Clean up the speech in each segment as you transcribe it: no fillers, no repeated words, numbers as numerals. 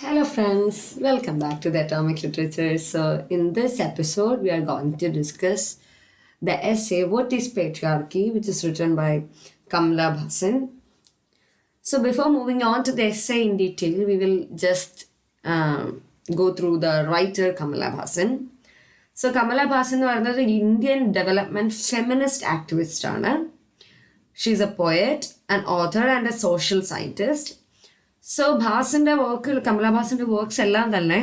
Hello friends, welcome back to the Atomic Literature. So in this episode, we are going to discuss the essay What is Patriarchy, which is written by Kamala Bhasin. So before moving on to the essay in detail, we will just go through the writer Kamala Bhasin. So Kamala Bhasin എന്ന് പറയുന്നത് ഒരു Indian development feminist activist ആണ്. She's a poet, an author and a social scientist. So ഭാസിൻ്റെ work, Kamala ഭാസിൻ്റെ works എല്ലാം തന്നെ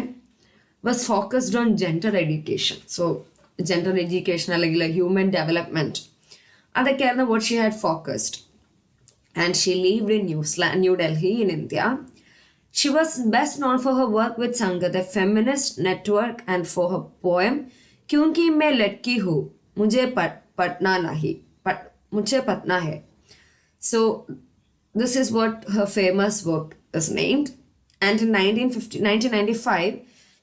was focused on gender education. So gender education അല്ലെങ്കിൽ human development, അതൊക്കെയായിരുന്നു what she had focused. And she lived in New Delhi in India. She was best known for her work with Sangha, the feminist network, and for her poem "Kyunki मैं लड़की हूँ, मुझे पटना नहीं, मुझे पटना है." So this is what her famous work is named. And in 1995,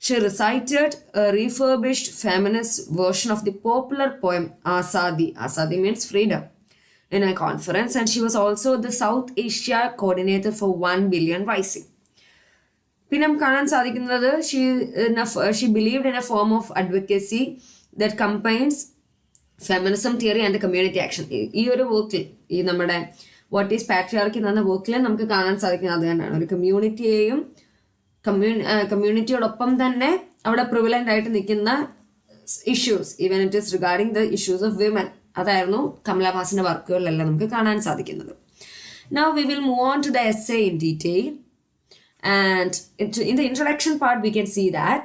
she recited a refurbished feminist version of the popular poem Azadi. Azadi means freedom, in a conference, and she was also the South Asia coordinator for 1 billion rising. പിന്നെ നമുക്ക് കാണാൻ സാധിക്കുന്നത് she believed in A form of advocacy that combines feminism theory and community action. ഈ ഒരു വർക്കിൽ, ഈ നമ്മുടെ what is patriarchy എന്ന വർക്കിൽ നമുക്ക് കാണാൻ സാധിക്കുന്നത് അത് തന്നെയാണ്. ഒരു കമ്മ്യൂണിറ്റിയെയും കമ്മ്യൂണിറ്റിയോടൊപ്പം തന്നെ അവിടെ പ്രിവലൻ്റ് ആയിട്ട് നിൽക്കുന്ന issues, even it is regarding the issues of women, അതായിരുന്നു കമല ഭാസിന്റെ വർക്കുകളിലെല്ലാം നമുക്ക് കാണാൻ സാധിക്കുന്നത്. Now we will move on to the essay in detail. And in the introduction part, we can see that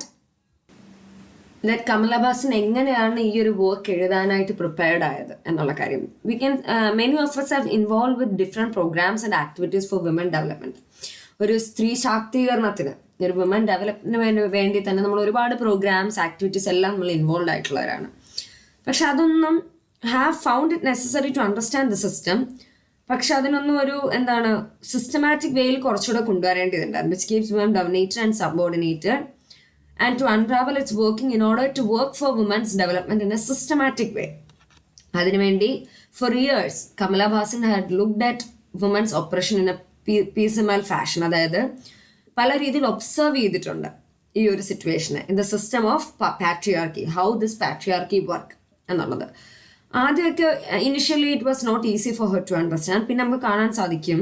Kamala Bhasin എങ്ങനെയാണ് ഈ ഒരു വർക്ക് എഴുതാനായിട്ട് പ്രിപ്പയർഡ് ആയത് എന്നുള്ള കാര്യം. We can many of us have involved with different programs and activities for women development. ഒരു സ്ത്രീ ശാക്തീകരണത്തിന്, ഒരു വിമൻ ഡെവലപ്മെന്റിന് വേണ്ടി തന്നെ നമ്മൾ ഒരുപാട് പ്രോഗ്രാംസ്, ആക്ടിവിറ്റീസ് എല്ലാം നമ്മൾ ഇൻവോൾവ് ആയിട്ടുള്ളവരാണ്. പക്ഷെ അതൊന്നും have found it necessary to understand the system. പക്ഷെ അതിനൊന്നും ഒരു സിസ്റ്റമാറ്റിക് വേയിൽ കുറച്ചുകൂടെ കൊണ്ടുവരേണ്ടതുണ്ടായിരുന്നു. Which keeps woman dominated and subordinated and to unravel it's working in order to work for woman's development in a systematic way. അതിനുവേണ്ടി for years Kamala Bhasin had looked at woman's operation in a piecemeal fashion. അതായത് പല രീതിയിൽ observe ചെയ്തിട്ടുണ്ട് ഈ ഒരു സിറ്റുവേഷനെ in the system of patriarchy, how this patriarchy work എന്നുള്ളത്. ആദ്യമൊക്കെ initially it was not easy for her to understand. പിന്നെ നമുക്ക് കാണാൻ സാധിക്കും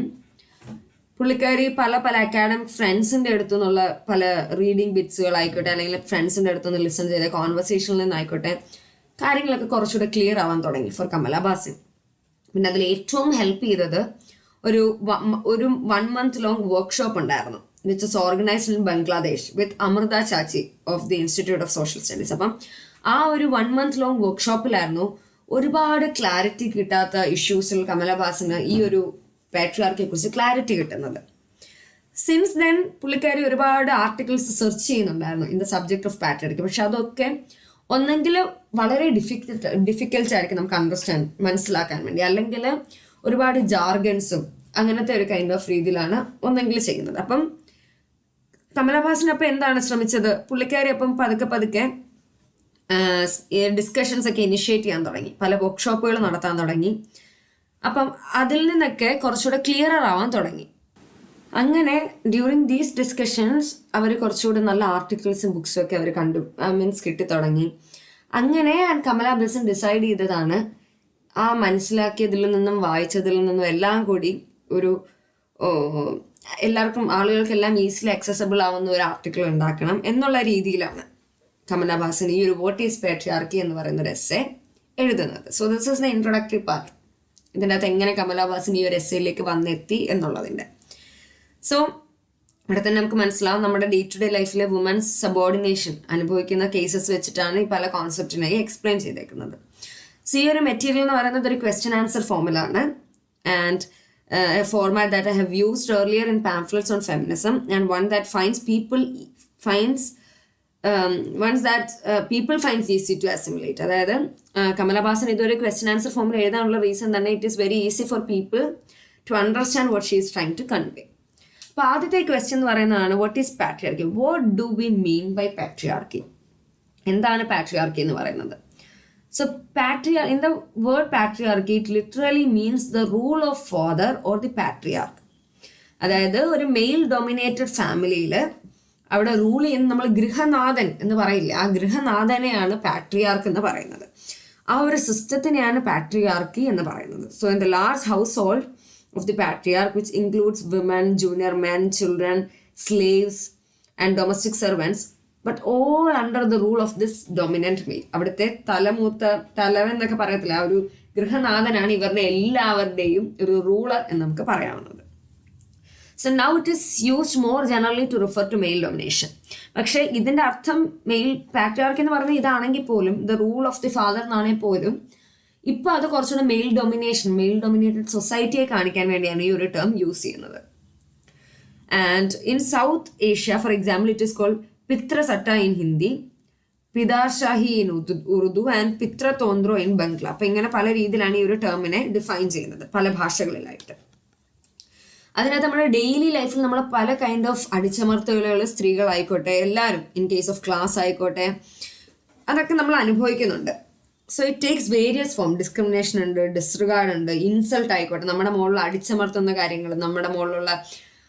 പുള്ളിക്കാരി പല അക്കാഡമിക് ഫ്രണ്ട്സിൻ്റെ അടുത്തു നിന്നുള്ള പല റീഡിങ് ബിറ്റ്സുകളായിക്കോട്ടെ, അല്ലെങ്കിൽ ഫ്രണ്ട്സിൻ്റെ അടുത്തുനിന്ന് ലിസൺ ചെയ്ത കോൺവെർസേഷനിൽ നിന്നായിക്കോട്ടെ, കാര്യങ്ങളൊക്കെ കുറച്ചുകൂടെ ക്ലിയർ ആവാൻ തുടങ്ങി ഫോർ കമല ഭാസിൻ. പിന്നെ അതിൽ ഏറ്റവും ഹെൽപ്പ് ചെയ്തത് ഒരു 1 month long വർക്ക്ഷോപ്പ് ഉണ്ടായിരുന്നു, which is organized in Bangladesh with Amrita Chhachhi of the institute of social studies. അപ്പം ആ ഒരു 1 month long വർക്ക്ഷോപ്പിലായിരുന്നു ഒരുപാട് ക്ലാരിറ്റി കിട്ടാത്ത ഇഷ്യൂസിൽ കമല ഭാസിന് ഈ ഒരു പാട്രിയാർക്കിയെ കുറിച്ച് ക്ലാരിറ്റി കിട്ടുന്നത്. സിൻസ് ദെൻ പുള്ളിക്കാരി ഒരുപാട് ആർട്ടിക്കിൾസ് സെർച്ച് ചെയ്യുന്നുണ്ടായിരുന്നു in the subject of patriarchy. പക്ഷെ അതൊക്കെ ഒന്നെങ്കിൽ വളരെ ഡിഫിക്കൽട്ട് ആയിരിക്കും നമുക്ക് മനസ്സിലാക്കാൻ വേണ്ടി, അല്ലെങ്കിൽ ഒരുപാട് ജാർഗൻസും അങ്ങനത്തെ ഒരു കൈൻഡ് ഓഫ് രീതിയിലാണ് ഒന്നെങ്കിൽ ചെയ്യുന്നത്. അപ്പം കമല ഭാസിൻ അപ്പം എന്താണ് ശ്രമിച്ചത്, പുള്ളിക്കാരി അപ്പം പതുക്കെ ഡിസ്കഷൻസ് ഒക്കെ ഇനിഷ്യേറ്റ് ചെയ്യാൻ തുടങ്ങി, പല വർക്ക്ഷോപ്പുകൾ നടത്താൻ തുടങ്ങി. അപ്പം അതിൽ നിന്നൊക്കെ കുറച്ചുകൂടെ ക്ലിയറർ ആവാൻ തുടങ്ങി. അങ്ങനെ ഡ്യൂറിങ് ദീസ് ഡിസ്കഷൻസ് അവർ കുറച്ചുകൂടെ നല്ല ആർട്ടിക്കിൾസും ബുക്സും ഒക്കെ അവർ കിട്ടി തുടങ്ങി. അങ്ങനെ കമല ഭാസിൻ ഡിസൈഡ് ചെയ്തതാണ് മനസ്സിലാക്കിയതിൽ നിന്നും വായിച്ചതിൽ നിന്നും എല്ലാം കൂടി ഒരു എല്ലാവർക്കും, ആളുകൾക്കെല്ലാം ഈസിലി അക്സസബിൾ ആവുന്ന ഒരു ആർട്ടിക്കിൾ ഉണ്ടാക്കണം എന്നുള്ള രീതിയിലാണ് കമല ഭാസിൻ ഈ ഒരു വാട്ട് ഈസ് പാട്രിയാർക്കി എന്ന് പറയുന്ന ഒരു എസ്സേ എഴുതുന്നത്. So this is the introductory part. ഇതിൻ്റെ അകത്ത് എങ്ങനെ കമല ഭാസിൻ ഈ ഒരു എസ്സേയിലേക്ക് വന്നെത്തി എന്നുള്ളതിൻ്റെ. സോ ഇവിടെ തന്നെ നമുക്ക് മനസ്സിലാവും നമ്മുടെ ഡേ ടു ഡേ ലൈഫിലെ വുമൻസ് സബോർഡിനേഷൻ അനുഭവിക്കുന്ന കേസസ് വെച്ചിട്ടാണ് ഈ പല കോൺസെപ്റ്റിനായി എക്സ്പ്ലെയിൻ ചെയ്തേക്കുന്നത്. സോ ഈ ഒരു മെറ്റീരിയൽ എന്ന് പറയുന്നത് ഒരു ക്വസ്റ്റ്യൻ ആൻസർ ഫോമിലാണ്, and A format that I have used earlier in pamphlets on feminism, and one that people finds easy to assimilate. അതായത് കമല ഭാസിൻ ഇതൊരു ക്വസ്റ്റ്യൻ ആൻസർ ഫോമിൽ എഴുതാനുള്ള റീസൺ തന്നെ it is very easy for people to understand what she is trying to convey. അപ്പോൾ ആദ്യത്തെ question എന്ന് പറയുന്നതാണ് what is patriarchy, what do we mean by patriarchy, എന്താണ് പാട്രിയാർക്കി എന്ന് പറയുന്നത്. So in the word patriarchy, it literally means the rule of father or the patriarch. അതായത് ഒരു mail dominated ഫാമിലിയിൽ അവിടെ റൂൾ ചെയ്യുന്ന നമ്മൾ ഗൃഹനാഥൻ എന്ന് പറയില്ല, ആ ഗൃഹനാഥനെയാണ് പാട്രിയാർക്ക് എന്ന് പറയുന്നത്. ആ ഒരു സിസ്റ്റത്തിനെയാണ് പാട്രിയാർക്കി എന്ന് പറയുന്നത്. So in the large household of the patriarch which includes women, junior men, children, slaves and domestic servants, but all under the rule of this dominant male. അവിടുത്തെ തലവൻ എന്നൊക്കെ പറയത്തില്ല, ആ ഒരു ഗൃഹനാഥനാണ് ഇവരുടെ എല്ലാവരുടെയും ഒരു റൂളർ എന്ന് നമുക്ക് പറയാവുന്നത്. So now it is used more generally to refer to male domination. പക്ഷേ ഇതിൻ്റെ അർത്ഥം മെയിൽ പാട്രിയാർക്കി എന്ന് പറഞ്ഞാൽ ഇതാണെങ്കിൽ പോലും, the rule of the father എന്നാണെങ്കിൽ പോലും, ഇപ്പോൾ അത് കുറച്ചുകൂടെ മെയിൽ ഡൊമിനേഷൻ, മെയിൽ ഡൊമിനേറ്റഡ് സൊസൈറ്റിയെ കാണിക്കാൻ വേണ്ടിയാണ് ഈ ഒരു ടേം യൂസ് ചെയ്യുന്നത്. And in South Asia for example it is called pitrasatta in Hindi, pitarshahi in Urdu and pitritontro in Bangla. അപ്പം ഇങ്ങനെ പല രീതിയിലാണ് ഈ ഒരു ടേമിനെ ഡിഫൈൻ ചെയ്യുന്നത് പല ഭാഷകളിലായിട്ട്. അതിനകത്ത് നമ്മുടെ ഡെയിലി ലൈഫിൽ നമ്മൾ പല കൈൻഡ് ഓഫ് അടിച്ചമർത്തലുകൾ, സ്ത്രീകളായിക്കോട്ടെ, എല്ലാവരും ഇൻ കേസ് ഓഫ് ക്ലാസ് ആയിക്കോട്ടെ, അതൊക്കെ നമ്മൾ അനുഭവിക്കുന്നുണ്ട്. So it takes various form. Discrimination ഉണ്ട്, ഡിസ്റിഗാർഡ് ഉണ്ട്, ഇൻസൾട്ട് ആയിക്കോട്ടെ, നമ്മുടെ മുകളിൽ അടിച്ചമർത്തുന്ന കാര്യങ്ങൾ, നമ്മുടെ മുകളിലുള്ള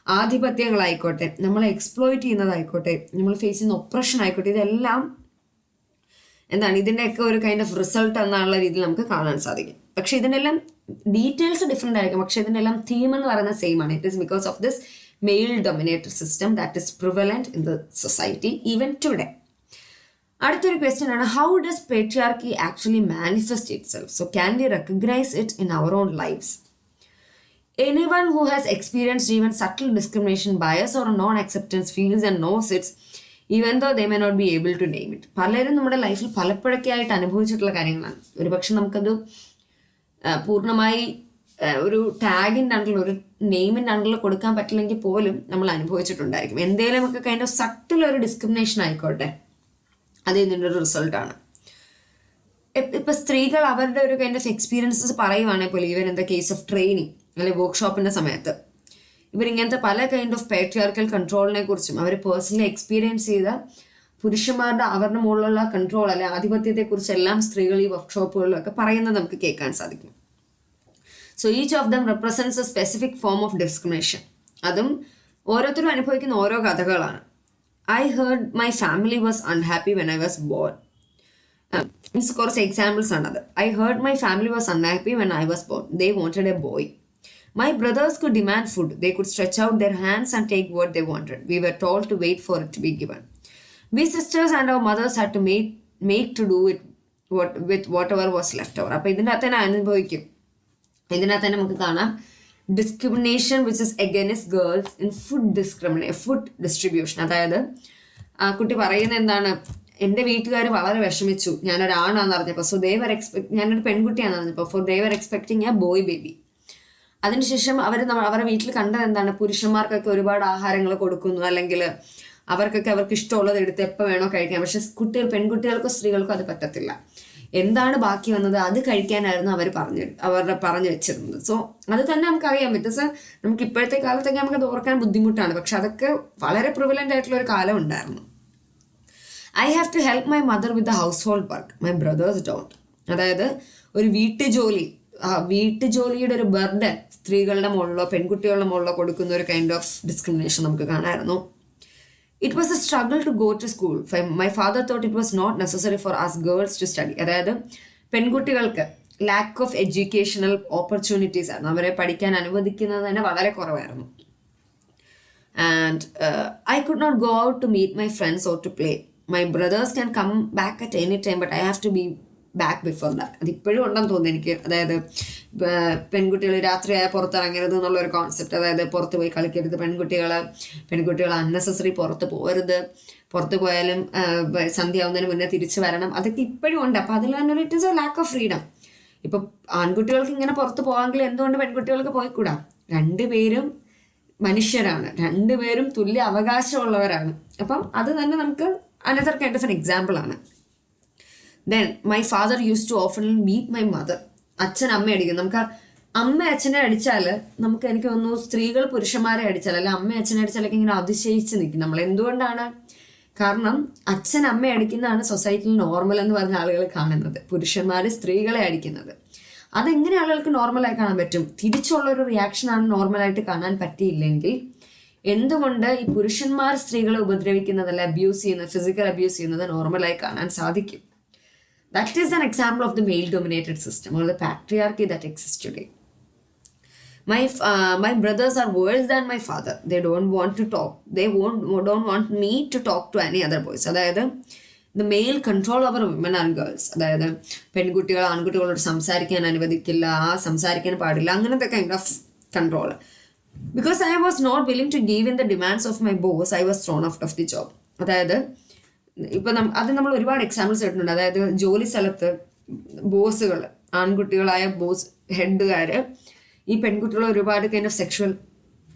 ആധിപത്യങ്ങളായിക്കോട്ടെ, നമ്മളെ എക്സ്പ്ലോയിറ്റ് ചെയ്യുന്നതായിക്കോട്ടെ, നമ്മൾ ഫേസ് ചെയ്യുന്ന ഒപ്രഷൻ ആയിക്കോട്ടെ, ഇതെല്ലാം എന്താണ് ഇതിൻ്റെയൊക്കെ ഒരു കൈൻഡ് ഓഫ് റിസൾട്ട് എന്നുള്ള രീതിയിൽ നമുക്ക് കാണാൻ സാധിക്കും. പക്ഷെ ഇതിനെല്ലാം ഡീറ്റെയിൽസ് ഡിഫറെൻ്റ് ആയിരിക്കും, പക്ഷെ ഇതിനെല്ലാം തീം എന്ന് പറയുന്നത് സെയിം ആണ്. It is because of this male dominated system that is prevalent in the society even today. അടുത്തൊരു ക്വസ്റ്റ്യൻ ആണ്, how does patriarchy actually manifest itself? So can we recognise it in our own lives? Anyone who has experienced even subtle discrimination, bias or non-acceptance feels and knows it, even though they may not be able to name it. പലരും നമ്മുടെ ലൈഫിൽ പലപ്പോഴൊക്കെ ആയിട്ട് അനുഭവിച്ചിട്ടുള്ള കാര്യങ്ങളാണ്. ഒരുപക്ഷെ നമുക്കത് പൂർണ്ണമായി ഒരു ടാഗിൻ്റെ അണ്ടറിൽ, ഒരു നെയിമിൻ്റെ അണ്ടറിൽ കൊടുക്കാൻ പറ്റില്ലെങ്കിൽ പോലും നമ്മൾ അനുഭവിച്ചിട്ടുണ്ടായിരിക്കും. എന്തെങ്കിലും ഒക്കെ കൈൻഡ് ഓഫ് സട്ടിൽ ഒരു ഡിസ്ക്രിമിനേഷൻ ആയിക്കോട്ടെ, അത് ഇതിൻ്റെ ഒരു റിസൾട്ടാണ്. ഇപ്പം സ്ത്രീകൾ അവരുടെ ഒരു കൈൻഡ് ഓഫ് എക്സ്പീരിയൻസസ് പറയുവാണെങ്കിൽ പോലും, even in the case of training അല്ലെങ്കിൽ വർക്ക്ഷോപ്പിൻ്റെ സമയത്ത്, ഇവരിങ്ങനത്തെ പല കൈൻഡ് ഓഫ് പാട്രിയാർക്കൽ കൺട്രോളിനെ കുറിച്ചും അവർ പേഴ്സണലി എക്സ്പീരിയൻസ് ചെയ്ത പുരുഷന്മാരുടെ അവരുടെ മുകളിലുള്ള കൺട്രോൾ അല്ലെ ആധിപത്യത്തെക്കുറിച്ചെല്ലാം സ്ത്രീകൾ ഈ വർക്ക്ഷോപ്പുകളിലൊക്കെ പറയുന്നത് നമുക്ക് കേൾക്കാൻ സാധിക്കും. So each of them represents A specific form of discrimination. അതും ഓരോരുത്തരും അനുഭവിക്കുന്ന ഓരോ കഥകളാണ്. I heard my family was unhappy when I was born. Means കുറച്ച് എക്സാമ്പിൾസ് ആണത്. I heard my family was unhappy when I was born. They wanted A boy. My brothers could demand food. They could stretch out their hands and take what they wanted. We were told to wait for it to be given. We sisters and our mothers had to make to do it with whatever was left over. അപ്പോൾ ഇതിനകത്ത് തന്നെ അനുഭവിക്കും. ഇതിനകത്ത് തന്നെ നമുക്ക് കാണാം discrimination which is against girls in food distribution. അതായത് ആ കുട്ടി പറയുന്നത് എന്താണ്, എൻ്റെ വീട്ടുകാർ വളരെ വിഷമിച്ചു ഞാനൊരാണാന്ന് അറിഞ്ഞപ്പോൾ. സോ ദേവർ ഞാനൊരു പെൺകുട്ടിയാണെന്ന് അറിഞ്ഞപ്പോൾ. For they were expecting a boy baby. അതിനുശേഷം അവരുടെ വീട്ടിൽ കണ്ടത് എന്താണ്, പുരുഷന്മാർക്കൊക്കെ ഒരുപാട് ആഹാരങ്ങൾ കൊടുക്കുന്നു, അല്ലെങ്കിൽ അവർക്ക് ഇഷ്ടമുള്ളത് എടുത്ത് എപ്പോൾ വേണോ കഴിക്കാം. പക്ഷെ പെൺകുട്ടികൾക്കോ സ്ത്രീകൾക്കോ അത് പറ്റത്തില്ല. എന്താണ് ബാക്കി വന്നത് അത് കഴിക്കാനായിരുന്നു അവരുടെ പറഞ്ഞു വെച്ചിരുന്നത്. സോ അത് തന്നെ നമുക്കറിയാം. നമുക്ക് ഇപ്പോഴത്തെ കാലത്തൊക്കെ നമുക്കത് ഓർക്കാൻ ബുദ്ധിമുട്ടാണ്, പക്ഷെ അതൊക്കെ വളരെ പ്രിവലൻ്റ് ആയിട്ടുള്ള ഒരു കാലം ഉണ്ടായിരുന്നു. I have to help my mother with the household work, my brothers don't. അതായത് ഒരു വീട്ടുജോലിയുടെ ഒരു ബർഡൻ സ്ത്രീകളുടെ മുകളിലോ പെൺകുട്ടികളുടെ മുകളിലോ കൊടുക്കുന്ന ഒരു കൈൻഡ് ഓഫ് ഡിസ്ക്രിമിനേഷൻ നമുക്ക് കാണാമായിരുന്നു. It was a struggle to go to school. My father thought it was not necessary for us girls to study. അതായത് പെൺകുട്ടികൾക്ക് ലാക്ക് ഓഫ് എഡ്യൂക്കേഷണൽ ഓപ്പർച്യൂണിറ്റീസ് ആയിരുന്നു, അവരെ പഠിക്കാൻ അനുവദിക്കുന്നത് തന്നെ വളരെ കുറവായിരുന്നു. And I could not go out to meet my friends or to play. My brothers can come back at any time but I have to be back before that. അതിപ്പോഴും ഉണ്ടെന്ന് തോന്നുന്നു എനിക്ക്. അതായത് പെൺകുട്ടികൾ രാത്രിയായ പുറത്തിറങ്ങരുത് എന്നുള്ളൊരു കോൺസെപ്റ്റ്, അതായത് പുറത്ത് പോയി കളിക്കരുത്, പെൺകുട്ടികൾ അൺനെസസറി പുറത്ത് പോകരുത്, പുറത്ത് പോയാലും സന്ധ്യയാവുന്നതിന് മുന്നേ തിരിച്ചു വരണം, അതൊക്കെ ഇപ്പോഴും ഉണ്ട്. അപ്പോൾ അതിൽ തന്നെ it is A lack of freedom. ഇപ്പം ആൺകുട്ടികൾക്ക് ഇങ്ങനെ പുറത്ത് പോകാമെങ്കിൽ എന്തുകൊണ്ട് പെൺകുട്ടികൾക്ക് പോയിക്കൂടാ? രണ്ടുപേരും മനുഷ്യരാണ്, രണ്ടുപേരും തുല്യ അവകാശമുള്ളവരാണ്. അപ്പം അത് തന്നെ നമുക്ക് another kind of an example ആണ്. Then my father use to often beat my mother. അച്ഛൻ അമ്മ അടിക്കും. നമുക്ക് അമ്മ അച്ഛനെ അടിച്ചാൽ എനിക്ക് തോന്നുന്നു സ്ത്രീകൾ പുരുഷന്മാരെ അടിച്ചാൽ, അല്ല അമ്മ അച്ഛനെ അടിച്ചാലൊക്കെ ഇങ്ങനെ അതിശയിച്ച് നിൽക്കും നമ്മൾ. എന്തുകൊണ്ടാണ്? കാരണം അച്ഛൻ അമ്മ അടിക്കുന്നതാണ് സൊസൈറ്റിയിൽ നോർമൽ എന്ന് പറഞ്ഞ ആളുകൾ കാണുന്നത്, പുരുഷന്മാർ സ്ത്രീകളെ അടിക്കുന്നത്. അതെങ്ങനെ ആളുകൾക്ക് നോർമലായി കാണാൻ പറ്റും? തിരിച്ചുള്ളൊരു റിയാക്ഷനാണ് നോർമലായിട്ട് കാണാൻ പറ്റിയില്ലെങ്കിൽ എന്തുകൊണ്ട് ഈ പുരുഷന്മാർ സ്ത്രീകളെ ഉപദ്രവിക്കുന്നതല്ല, അബ്യൂസ് ചെയ്യുന്നത്, ഫിസിക്കൽ അബ്യൂസ് ചെയ്യുന്നത് നോർമലായി കാണാൻ സാധിക്കും? That is an example of the male-dominated system or the patriarchy that exists today. My brothers are worse than my father. They don't want to talk. They don't want me to talk to any other boys. അതായത് the male control over women and girls. അതായത് പെൺകുട്ടികൾ ആൺകുട്ടികളോട് സംസാരിക്കാൻ അനുവദിക്കില്ല, സംസാരിക്കാൻ പാടില്ല, അങ്ങനത്തെ kind of control. Because I was not willing to give in the demands of my boss, I was thrown out of the job. അതായത് ഇപ്പം അത് നമ്മൾ ഒരുപാട് എക്സാമ്പിൾസ് കേട്ടിട്ടുണ്ട്. അതായത് ജോലി സ്ഥലത്ത് ബോസുകൾ, ആൺകുട്ടികളായ ബോസ് ഹെഡുകാർ ഈ പെൺകുട്ടികൾ ഒരുപാട് കൈൻഡ് ഓഫ് സെക്ഷൽ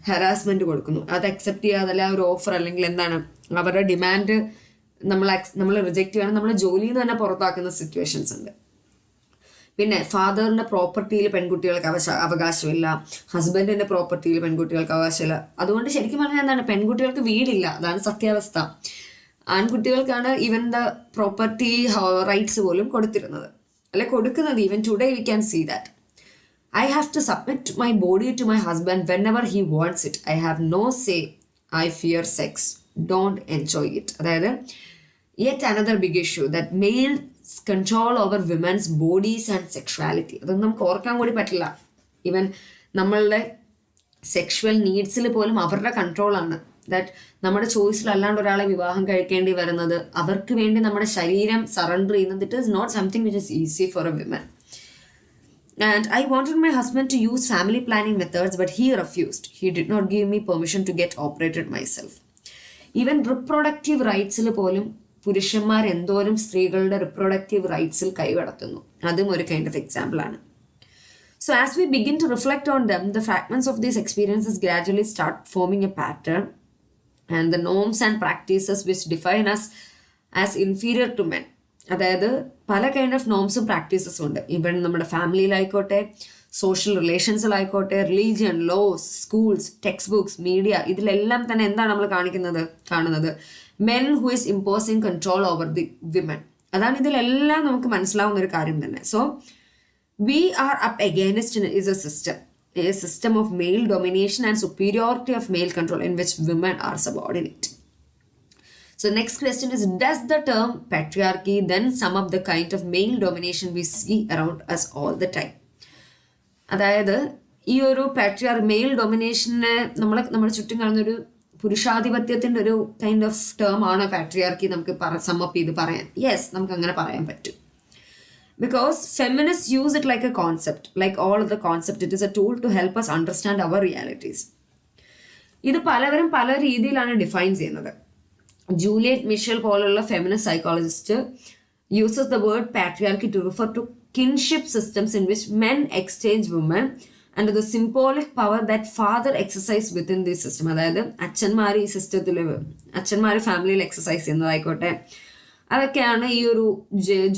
ഹറാസ്മെന്റ് കൊടുക്കുന്നു. അത് അക്സെപ്റ്റ് ചെയ്യാതല്ല ഒരു ഓഫർ അല്ലെങ്കിൽ എന്താണ് അവരുടെ ഡിമാൻഡ് നമ്മൾ റിജക്റ്റ് ചെയ്യണം, നമ്മൾ ജോലിയിൽ നിന്ന് തന്നെ പുറത്താക്കുന്ന സിറ്റുവേഷൻസ് ഉണ്ട്. പിന്നെ ഫാദറിന്റെ പ്രോപ്പർട്ടിയിൽ പെൺകുട്ടികൾക്ക് അവകാശമില്ല, ഹസ്ബൻഡിന്റെ പ്രോപ്പർട്ടിയിൽ പെൺകുട്ടികൾക്ക് അവകാശമില്ല. അതുകൊണ്ട് ശരിക്കും പറഞ്ഞാൽ എന്താണ്, പെൺകുട്ടികൾക്ക് വീടില്ല, അതാണ് സത്യാവസ്ഥ. ആൺകുട്ടികൾക്കാണ് ഈവൻ ദ പ്രോപ്പർട്ടി റൈറ്റ്സ് പോലും കൊടുത്തിരുന്നത്, അല്ലെ കൊടുക്കുന്നത്. Even today we can see that. I have to submit my body to my husband whenever he wants it. I have no say. I fear sex. Don't enjoy it. അതായത് yet another big issue that males control over women's bodies and sexuality. അതൊന്നും നമുക്ക് ഓർക്കാൻ കൂടി പറ്റില്ല. Even നമ്മളുടെ sexual നീഡ്സിൽ പോലും അവരുടെ കൺട്രോളാണ്. That നമ്മുടെ ചോയ്സിലല്ലാണ്ട് ഒരാളെ വിവാഹം കഴിക്കേണ്ടി വരുന്നത്, അവർക്ക് വേണ്ടി നമ്മുടെ ശരീരം സറണ്ടർ ചെയ്യുന്നത്, it is not something which is easy for a women. And I wanted my husband to use family planning methods, but he refused. He did not give me permission to get operated myself. Even reproductive rights'il പോലും പുരുഷന്മാർ എന്തോരം സ്ത്രീകളുടെ reproductive റൈറ്റ്സിൽ കൈകടത്തുന്നു. അതും ഒരു kind of example ആണ്. So as we begin to reflect on them, the fragments of these experiences gradually start forming a pattern, and the norms and practices which define us as inferior to men. അതായത് പല kind of നോംസും പ്രാക്ടീസസും ഉണ്ട്. Even നമ്മുടെ ഫാമിലിയിലായിക്കോട്ടെ, social റിലേഷൻസിലായിക്കോട്ടെ, religion, laws, schools, text books, media, ഇതിലെല്ലാം തന്നെ എന്താണ് നമ്മൾ കാണുന്നത്? Men who is imposing control over the women. അതാണ് ഇതിലെല്ലാം നമുക്ക് മനസ്സിലാവുന്ന ഒരു കാര്യം തന്നെ. So we are up against is a system of male domination and superiority of male control in which women are subordinate. So next question is, does the term patriarchy then sum up the kind of male domination we see around us all the time? അതായത് ഈ ഒരു mail ഡൊമിനേഷനെ നമ്മുടെ ചുറ്റും കാണുന്നൊരു പുരുഷാധിപത്യത്തിൻ്റെ ഒരു kind of term ആണ് patriarchy നമുക്ക് sum up ചെയ്ത് പറയാൻ? യെസ്, നമുക്ക് അങ്ങനെ പറയാൻ പറ്റും. Because feminists use it like a concept, like all other concept. It is a tool to help us understand our realities. ഇത് പലവരും പല രീതിയിലാണ് ഡിഫൈൻ ചെയ്യുന്നത്. ജൂലിയറ്റ് മിഷൽ പോലുള്ള feminist psychologist uses the word patriarchy to refer to kinship systems in which men exchange women and the symbolic power that father exercise within this system. അതായത് അച്ഛന്മാർ ഈ സിസ്റ്റത്തിൽ, അച്ഛന്മാർ ഫാമിലിയിൽ എക്സസൈസ് ചെയ്യുന്നതായിക്കോട്ടെ, അതൊക്കെയാണ് ഈ ഒരു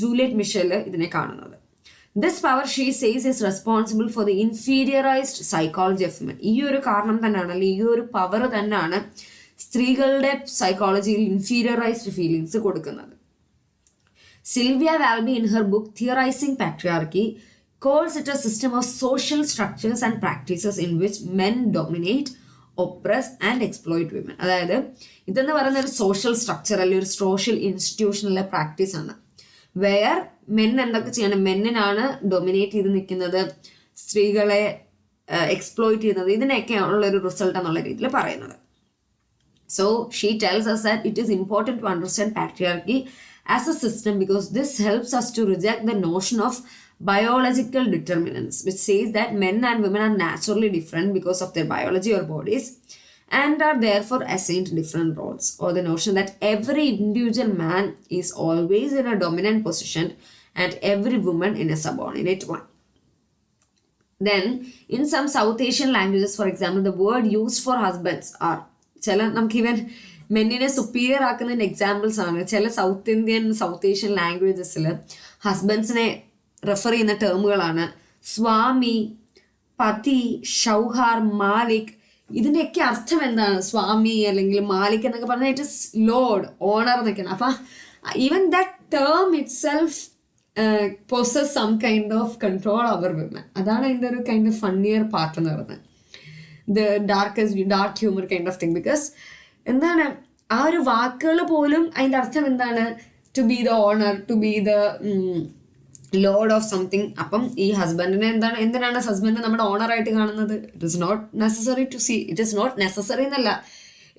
ജൂലിയറ്റ് മിഷൽ ഇതിനെ കാണുന്നത്. This power, she says, is responsible for the inferiorized psychology of women. ഈ ഒരു കാരണം തന്നെയാണ്, അല്ലെങ്കിൽ ഈ ഒരു പവർ തന്നെയാണ് സ്ത്രീകളുടെ സൈക്കോളജിയിൽ ഇൻഫീരിയറൈസ്ഡ് ഫീലിങ്സ് കൊടുക്കുന്നത്. Sylvia Walby in her book Theorizing Patriarchy calls it a system of social structures and practices in which men dominate, oppress and exploit women. അതായത് ഇതെന്ന് പറയുന്ന ഒരു സോഷ്യൽ സ്ട്രക്ചർ അല്ലെങ്കിൽ ഒരു സോഷ്യൽ ഇൻസ്റ്റിറ്റ്യൂഷനിലെ പ്രാക്ടീസ് ആണ്. വെയർ മെൻ എന്തൊക്കെ ചെയ്യണം, മെന്നിനാണ് ഡൊമിനേറ്റ് ചെയ്ത് നിൽക്കുന്നത്, സ്ത്രീകളെ എക്സ്പ്ലോയിറ്റ് ചെയ്യുന്നത്, ഇതിനൊക്കെ ഉള്ള ഒരു റിസൾട്ട് എന്നുള്ള രീതിയിൽ പറയുന്നത്. So she tells us that it is important to understand patriarchy as a system because this helps us to reject the notion of biological determinants, which says that men and women are naturally different because of their biology or bodies and are therefore assigned different roles, or the notion that every individual man is always in a dominant position and every woman in a subordinate one. Then in some South Asian languages, for example, the word used for husbands are നമുക്ക് ഇവൻ മെന്നിനെ superior ആക്കുന്നതിന് examples ആണ്. ചില south Asian ലാംഗ്വേജസിൽ ഹസ്ബൻഡ്സിനെ refer ചെയ്യുന്ന ടേമുകളാണ് സ്വാമി, പതി, ഷൗഹാർ, മാലിക്. ഇതിൻ്റെയൊക്കെ അർത്ഥം എന്താണ്? സ്വാമി അല്ലെങ്കിൽ മാലിക് എന്നൊക്കെ പറഞ്ഞാൽ ഇറ്റ് ഇസ് ലോഡ്, ഓണർ എന്നൊക്കെയാണ്. അപ്പം even that term itself possess some kind of control over women. അതാണ് അതിൻ്റെ ഒരു കൈൻഡ് ഓഫ് ഫണ്ണിയർ പാർട്ട് എന്ന് പറയുന്നത്. Dark humour kind of thing. Because എന്താണ് ആ ഒരു വാക്കുകൾ പോലും അതിൻ്റെ അർത്ഥം എന്താണ്? To be the owner, to be the lord of something. അപ്പം ഈ ഹസ്ബൻഡിനെ എന്തിനാണ് ഹസ്ബൻഡ് നമ്മുടെ ഓണറായിട്ട് കാണുന്നത്? It is not necessary to see, it is not necessary എന്നല്ല,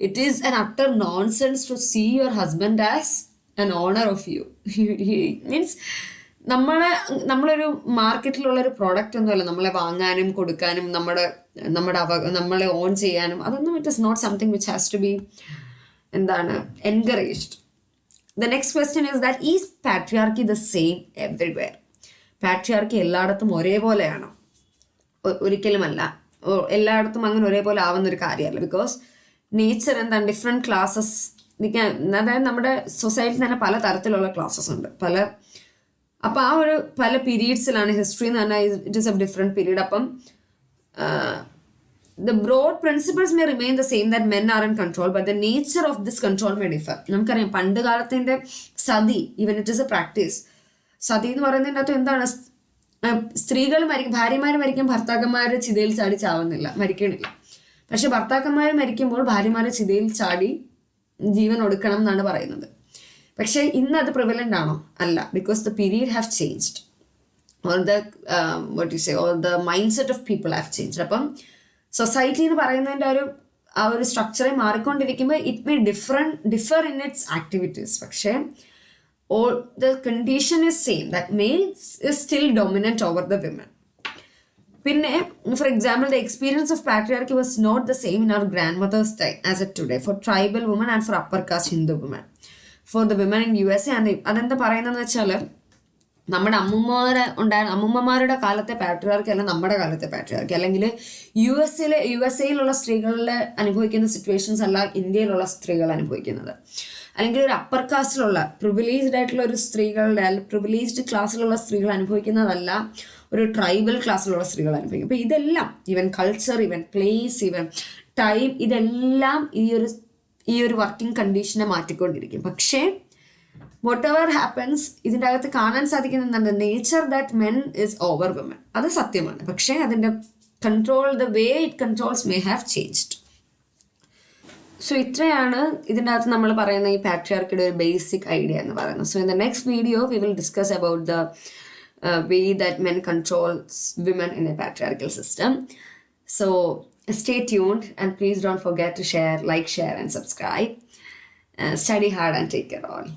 it is an utter nonsense to see your husband as an owner of you. Means നമ്മളൊരു മാർക്കറ്റിലുള്ളൊരു product ഒന്നുമല്ല നമ്മളെ വാങ്ങാനും കൊടുക്കാനും നമ്മളെ ഓൺ ചെയ്യാനും. അതൊന്നും it is not something which has to be encouraged. The next question is that is patriarchy the same everywhere? Patriarchy എല്ലായിടത്തും ഒരേപോലെയാണോ? ഒരിക്കലുമല്ല. എല്ലായിടത്തും അങ്ങനെ ഒരേപോലെ ആവുന്നൊരു കാര്യമല്ല. ബിക്കോസ് നേച്ചർ ഡിഫറെൻറ്റ് ക്ലാസ്സസ്, അതായത് നമ്മുടെ സൊസൈറ്റിയിൽ തന്നെ പല തരത്തിലുള്ള ക്ലാസ്സസ് ഉണ്ട്. അപ്പം ആ ഒരു പല പീരീഡ്സിലാണ് ഹിസ്റ്ററി എന്ന് പറഞ്ഞാൽ it is A different period. അപ്പം the broad principles may remain the same, that men are in control, but the nature of this control may differ. നമുക്കറിയാം പണ്ട് കാലത്തിൻ്റെ sati, even it is a practice. Sati എന്ന് പറയുന്നതിൻ്റെ അകത്ത് എന്താണ്? സ്ത്രീകൾ ഭാര്യമാർ മരിക്കും, ഭർത്താക്കന്മാർ ചിതയിൽ ചാടി ചാവുന്നില്ല, മരിക്കണില്ല. പക്ഷെ ഭർത്താക്കന്മാർ മരിക്കുമ്പോൾ ഭാര്യമാരെ ചിതയിൽ ചാടി ജീവൻ ഒടുക്കണം എന്നാണ് പറയുന്നത്. പക്ഷെ ഇന്ന് അത് പ്രിവലൻ്റ് ആണോ? അല്ല. Because the period have changed, or the mind set of people have changed. അപ്പം സൊസൈറ്റി എന്ന് പറയുന്നതിൻ്റെ ആ ഒരു സ്ട്രക്ചറെ മാറിക്കൊണ്ടിരിക്കുമ്പോൾ it may differ in its activities. പക്ഷേ the condition is same, that male is still dominant over the women. പിന്നെ for example, the experience of patriarchy was not the same in our grandmother's time as it today for tribal women and for upper caste Hindu women. For the women in USA, and അതെന്താ പറയുന്നതെന്ന് വെച്ചാൽ നമ്മുടെ അമ്മൂമ്മമാരുടെ കാലത്തെ patriarchy അല്ല നമ്മുടെ കാലത്തെ patriarchy, അല്ലെങ്കിൽ U S എയിലുള്ള സ്ത്രീകളിൽ അനുഭവിക്കുന്ന സിറ്റുവേഷൻസ് അല്ല ഇന്ത്യയിലുള്ള സ്ത്രീകൾ അനുഭവിക്കുന്നത്. അല്ലെങ്കിൽ ഒരു അപ്പർ കാസ്റ്റിലുള്ള പ്രിവിലേജ്ഡ് ആയിട്ടുള്ള ഒരു സ്ത്രീകളുടെ പ്രിവിലേജ്ഡ് ക്ലാസ്സിലുള്ള സ്ത്രീകൾ അനുഭവിക്കുന്നതല്ല ഒരു ട്രൈബൽ ക്ലാസ്സിലുള്ള സ്ത്രീകൾ അനുഭവിക്കും. അപ്പോൾ ഇതെല്ലാം even culture, even place, even time, ഇതെല്ലാം ഈ ഒരു വർക്കിംഗ് കണ്ടീഷനെ മാറ്റിക്കൊണ്ടിരിക്കും. പക്ഷേ whatever happens, ഇതിൻ്റെ അകത്ത് കാണാൻ സാധിക്കുന്ന nature that men is over women, അത് സത്യമാണ്. പക്ഷേ അതിൻ്റെ control, the way it controls may have changed. So ഇത്രയാണ് ഇതിൻ്റെ അകത്ത് നമ്മൾ പറയുന്ന ഈ പാട്രിയാർക്കിയുടെ ഒരു ബേസിക് ഐഡിയ എന്ന് പറയുന്നത്. So in the next video we will discuss about the way that men controls women in a patriarchal system. So stay tuned and please don't forget to share, like, share and subscribe. Study hard and take care all.